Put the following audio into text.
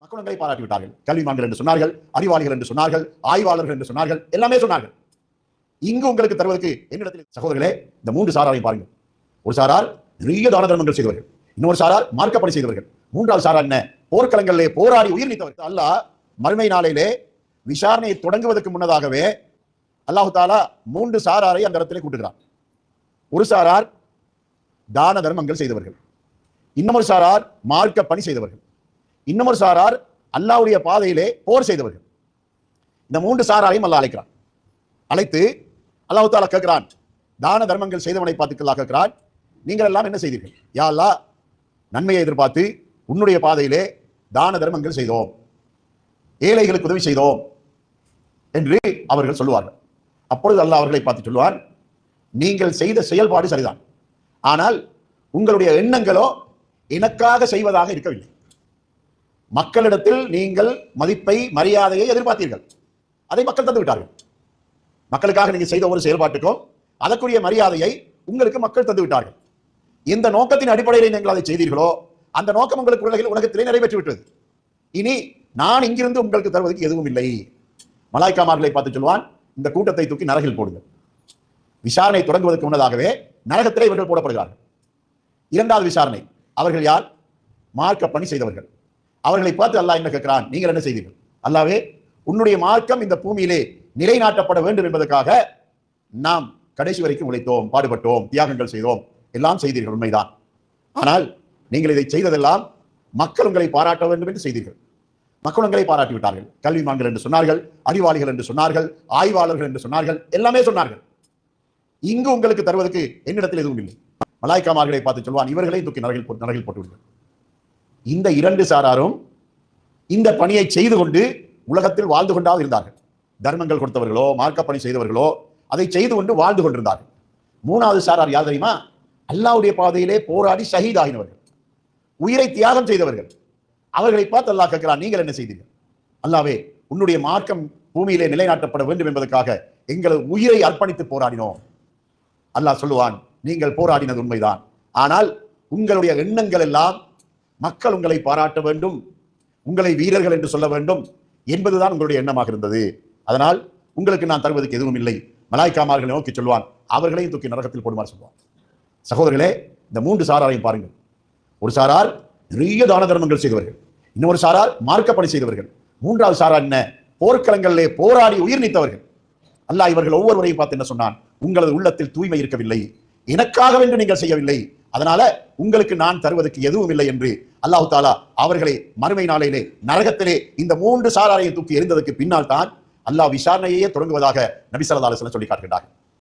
மக்களங்களை பாராட்டி விட்டார்கள். கல்விமான்கள் என்று சொன்னார்கள், அறிவாளிகள் என்று சொன்னார்கள், ஆய்வாளர்கள் என்று சொன்னார்கள், எல்லாமே சொன்னார்கள். இங்கு உங்களுக்கு தருவதற்கு என்னிடத்தில் சகோதரர்களே, இந்த மூன்று சாராரையும் பாருங்கள். ஒரு சாரார் நிறைய தான தர்மங்கள் செய்தவர்கள், இன்னொரு சாரார் மார்க்கப்படி செய்தவர்கள், மூன்றாவது சாரார் என்ன, போர்க்களங்களிலே போராடி உயிர் நீத்தவர்கள். அல்லாஹ் மறுமை நாளையிலே விசாரணையை தொடங்குவதற்கு முன்னதாகவே அல்லாஹு தாலா மூன்று சாராரை அந்த இடத்திலே கூட்டுகிறார். ஒரு சாரார் தான தர்மங்கள் செய்தவர்கள், இன்னொரு சாரார் மார்க்க பணி செய்தவர்கள், இன்னொரு சாரார் அல்லாஹ்வுடைய பாதையிலே போர் செய்தவர்கள். இந்த மூன்று சாராரையும் அல்லாஹ் அழைக்கிறான். அழைத்து அல்லாஹ் தாலா கேட்கிறான், தான தர்மங்கள் செய்தவனை பார்த்து அல்லாஹ் கேட்கிறான், நீங்கள் எல்லாம் என்ன செய்தீர்கள்? யா அல்லாஹ், நன்மையை எதிர்பார்த்து உன்னுடைய பாதையிலே தான தர்மங்கள் செய்தோம், ஏழைகளுக்கு உதவி செய்தோம் என்று அவர்கள் சொல்லுவார்கள். அப்பொழுது அல்லாஹ் அவர்களை பார்த்து சொல்லுவான், நீங்கள் செய்த செயல்பாடு சரிதான், ஆனால் உங்களுடைய எண்ணங்களோ எனக்காக செய்வதாக இருக்கவில்லை. மக்களிடத்தில் நீங்கள் மதிப்பை மரியாதையை எதிர்பார்த்தீர்கள், அதை மக்கள் தந்து விட்டார்கள். மக்களுக்காக நீங்கள் செய்த ஒரு செயல்பாட்டுக்கும் அதற்குரிய மரியாதையை உங்களுக்கு மக்கள் தந்து விட்டார்கள். எந்த நோக்கத்தின் அடிப்படையில் நீங்கள் அதை செய்தீர்களோ அந்த நோக்கம் உங்களுக்கு உலகத்திலே நிறைவேற்றி விட்டது. இனி நான் இங்கிருந்து உங்களுக்கு தருவதற்கு எதுவும் இல்லை. மலாய்க்காமார்களை பார்த்து சொல்வான், இந்த கூட்டத்தை தூக்கி நரகில் போடுங்கள். விசாரணை தொடங்குவதற்கு முன்னதாகவே நரகத்திலே இவர்கள் போடப்படுகிறார்கள். இரண்டாவது விசாரணை, அவர்கள் யார்? மார்க்க பணி செய்தவர்கள். அவர்களை பார்த்து அல்லாஹ் என்ன கேட்கிறான், நீங்கள் என்ன செய்தீர்கள்? அல்லாஹ்வே, உன்னுடைய மார்க்கம் இந்த பூமியிலே நிலைநாட்டப்பட வேண்டும் என்பதற்காக நாம் கடைசி வரைக்கும் உழைத்தோம், பாடுபட்டோம், தியாகங்கள் செய்தோம், எல்லாம் செய்தீர்கள், உண்மைதான். ஆனால் நீங்கள் இதை செய்ததெல்லாம் மக்கள் உங்களை பாராட்ட வேண்டும் என்று செய்தீர்கள். மக்கள் உங்களை பாராட்டி விட்டார்கள். கல்விமான்கள் என்று சொன்னார்கள், அறிவாளிகள் என்று சொன்னார்கள், ஆய்வாளர்கள் என்று சொன்னார்கள், எல்லாமே சொன்னார்கள். இங்கு உங்களுக்கு தருவதற்கு என்னிடத்தில் எதுவும் இல்லை. மலாய்க்காமார்களை பார்த்து சொல்வான், இவர்களை தூக்கி நரகில் போட்டு விடுங்கள். இந்த இரண்டு சாராரும் இந்த பணியை செய்து கொண்டு உலகத்தில் வாழ்ந்து கொண்டாவது இருந்தார்கள். தர்மங்கள் கொடுத்தவர்களோ மார்க்க பணி செய்தவர்களோ அதை செய்து கொண்டு வாழ்ந்து கொண்டிருந்தார்கள். மூணாவது சாரார் யார் தெரியுமா? அல்லாஹ்வுடைய பாதையிலே போராடி ஷஹீதாகினவர்கள், உயிரை தியாகம் செய்தவர்கள். அவர்களை பார்த்து அல்லாஹ் கேட்கிறான், நீங்கள் என்ன செய்தீர்கள்? அல்லாஹ்வே, உன்னுடைய மார்க்கம் பூமியிலே நிலைநாட்டப்பட வேண்டும் என்பதற்காக எங்கள் உயிரை அர்ப்பணித்து போராடினோம். அல்லாஹ் சொல்லுவான், நீங்கள் போராடினது உண்மைதான், ஆனால் உங்களுடைய எண்ணங்கள் எல்லாம் மக்கள் உங்களை பாராட்ட வேண்டும், உங்களை வீரர்கள் என்று சொல்ல வேண்டும் என்பதுதான் உங்களுடைய எண்ணமாக இருந்தது. அதனால் உங்களுக்கு நான் தருவதற்கு எதுவும் இல்லை. மலாய்க்காமார்களை நோக்கி சொல்வான், அவர்களையும் தூக்கி நரகத்தில் போடுமாறு சொல்வான். சகோதரர்களே, இந்த மூன்று சாராரையும் பாருங்கள். ஒரு சாரார் நிறைய தான தர்மங்கள் செய்தவர்கள், இன்னொரு சாரார் மார்க்கப்படி செய்தவர்கள், மூன்றாவது சாரார் என்ன, போர்க்களங்களிலே போராடி உயிர் நீத்தவர்கள். அல்லாஹ் இவர்கள் ஒவ்வொருவரையும் பார்த்து என்ன சொன்னான், உங்களது உள்ளத்தில் தூய்மை இருக்கவில்லை, எனக்காக என்று நீங்கள் செய்யவில்லை, அதனால உங்களுக்கு நான் தருவதற்கு எதுவும் இல்லை என்று அல்லாஹ் தாலா அவர்களை மறுமை நாளையிலே நரகத்திலே இந்த மூன்று சாராரையை தூக்கி எறிந்ததற்கு பின்னால் தான் அல்லாஹ் விசாரணையே தொடங்குவதாக நபி ஸல்லல்லாஹு அலைஹி வஸல்லம் சொல்லி காட்டுகிறார்.